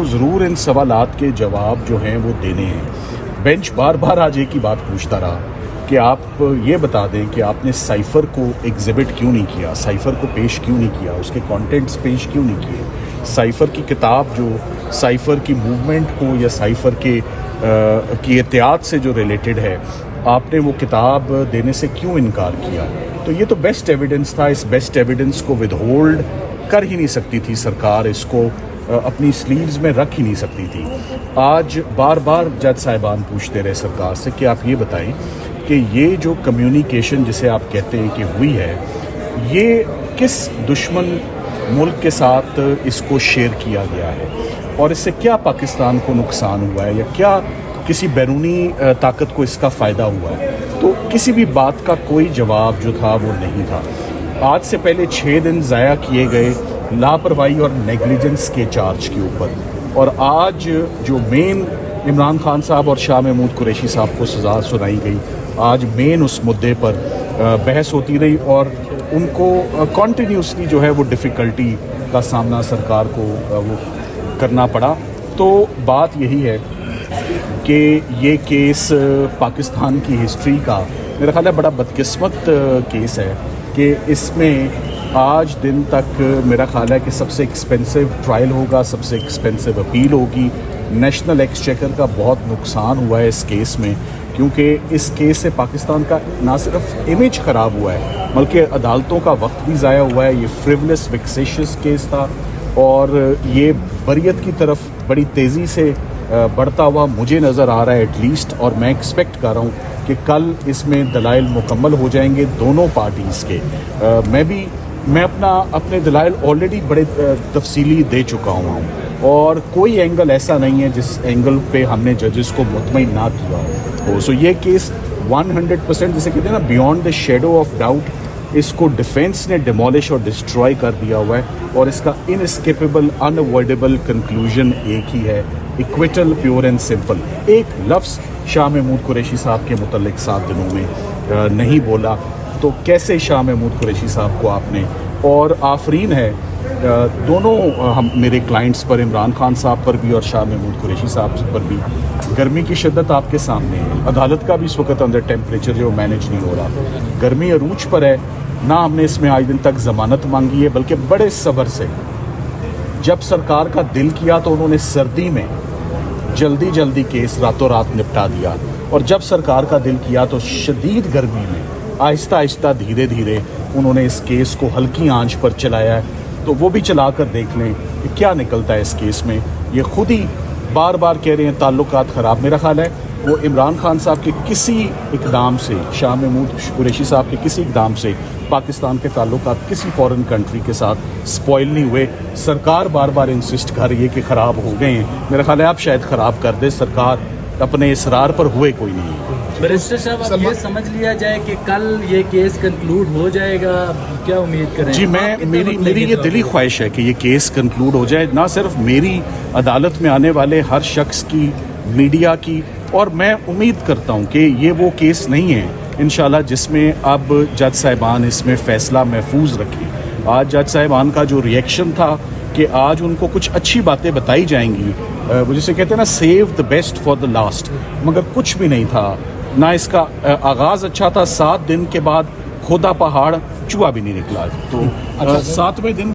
کو ضرور ان سوالات کے جواب جو ہیں وہ دینے ہیں۔ بینچ بار بار آج ایک ہی بات پوچھتا رہا کہ آپ یہ بتا دیں کہ آپ نے سائفر کو ایگزیبٹ کیوں نہیں کیا، سائفر کو پیش کیوں نہیں کیا، اس کے کانٹینٹس پیش کیوں نہیں کیے، سائفر کی کتاب جو سائفر کی موومنٹ کو یا سائفر کی احتیاط سے جو ریلیٹڈ ہے، آپ نے وہ کتاب دینے سے کیوں انکار کیا؟ تو یہ تو بیسٹ ایویڈنس تھا، اس بیسٹ ایویڈنس کو ود ہولڈ کر ہی نہیں سکتی تھی سرکار، اس کو اپنی سلیوز میں رکھ ہی نہیں سکتی تھی۔ آج بار بار جج صاحبان پوچھتے رہے سرکار سے کہ آپ یہ بتائیں کہ یہ جو کمیونیکیشن جسے آپ کہتے ہیں کہ ہوئی ہے، یہ کس دشمن ملک کے ساتھ اس کو شیئر کیا گیا ہے اور اس سے کیا پاکستان کو نقصان ہوا ہے یا کیا کسی بیرونی طاقت کو اس کا فائدہ ہوا ہے؟ تو کسی بھی بات کا کوئی جواب جو تھا وہ نہیں تھا۔ آج سے پہلے 6 دن ضائع کیے گئے لاپرواہی اور نیگلیجنس کے چارج کے اوپر، اور آج جو مین عمران خان صاحب اور شاہ محمود قریشی صاحب کو سزا سنائی گئی، آج مین اس مدعے پر بحث ہوتی رہی اور ان کو کنٹینیوسلی جو ہے وہ ڈیفیکلٹی کا سامنا سرکار کو وہ کرنا پڑا۔ تو بات یہی ہے کہ یہ کیس پاکستان کی ہسٹری کا میرا خیال ہے بڑا بدقسمت کیس ہے کہ اس میں آج دن تک میرا خیال ہے کہ سب سے ایکسپینسو ٹرائل ہوگا، سب سے ایکسپینسو اپیل ہوگی۔ نیشنل ایکسچیکر کا بہت نقصان ہوا ہے اس کیس میں، کیونکہ اس کیس سے پاکستان کا نہ صرف امیج خراب ہوا ہے بلکہ عدالتوں کا وقت بھی ضائع ہوا ہے۔ یہ فریولس ویکسیشس کیس تھا اور یہ بریت کی طرف بڑی تیزی سے بڑھتا ہوا مجھے نظر آ رہا ہے ایٹ لیسٹ، اور میں ایکسپیکٹ کر رہا ہوں کہ کل اس میں دلائل مکمل ہو جائیں گے دونوں پارٹیز کے۔ میں اپنے دلائل آلریڈی بڑے تفصیلی دے چکا ہوں اور کوئی اینگل ایسا نہیں ہے جس اینگل پہ ہم نے ججز کو مطمئن نہ کیا ہو۔ سو یہ کیس 100% جسے کہتے ہیں نا beyond the shadow of doubt, اس کو ڈیفینس نے ڈیمولش اور ڈسٹروائے کر دیا ہوا ہے، اور اس کا اناسکیپیبل انوائڈیبل کنکلوژن ایک ہی ہے، ایکویٹل پیور اینڈ سمپل۔ ایک لفظ شاہ محمود قریشی صاحب کے متعلق 7 دنوں میں نہیں بولا، تو کیسے شاہ محمود قریشی صاحب کو آپ نے، اور آفرین ہے دونوں میرے کلائنٹس پر، عمران خان صاحب پر بھی اور شاہ محمود قریشی صاحب پر بھی۔ گرمی کی شدت آپ کے سامنے ہے، عدالت کا بھی اس وقت اندر ٹیمپریچر جو مینیج نہیں ہو رہا، گرمی عروج پر ہے، نہ ہم نے اس میں آج دن تک ضمانت مانگی ہے بلکہ بڑے صبر سے جب سرکار کا دل کیا تو انہوں نے سردی میں جلدی کیس راتوں رات نپٹا دیا، اور جب سرکار کا دل کیا تو شدید گرمی میں آہستہ دھیرے انہوں نے اس کیس کو ہلکی آنچ پر چلایا ہے۔ تو وہ بھی چلا کر دیکھ لیں کہ کیا نکلتا ہے اس کیس میں۔ یہ خود ہی بار بار کہہ رہے ہیں تعلقات خراب، میرا خیال ہے وہ عمران خان صاحب کے کسی اقدام سے، شاہ محمود قریشی صاحب کے کسی اقدام سے پاکستان کے تعلقات کسی فورن کنٹری کے ساتھ سپوائل نہیں ہوئے۔ سرکار بار بار انسسٹ کر رہی ہے کہ خراب ہو گئے ہیں، میرا خیال ہے آپ شاید خراب کر دیں، سرکار اپنے اصرار پر ہوئے کوئی نہیں ہے۔ بیرسٹر صاحب اب یہ سمجھ لیا جائے کہ کل یہ کیس کنکلوڈ ہو جائے گا، کیا امید کریں؟ جی میری یہ دلی خواہش ہے کہ یہ کیس کنکلوڈ ہو جائے، نہ صرف میری، عدالت میں آنے والے ہر شخص کی، میڈیا کی، اور میں امید کرتا ہوں کہ یہ وہ کیس نہیں ہے انشاءاللہ جس میں اب جج صاحبان اس میں فیصلہ محفوظ رکھیں۔ آج جج صاحبان کا جو ریئیکشن تھا کہ آج ان کو کچھ اچھی باتیں بتائی جائیں گی، وہ جسے کہتے ہیں نا save the best for the last, مگر کچھ بھی نہیں تھا، نہ اس کا آغاز اچھا تھا۔ 7 دن کے بعد کھودا پہاڑ چوہا بھی نہیں نکلا، تو 7ویں دن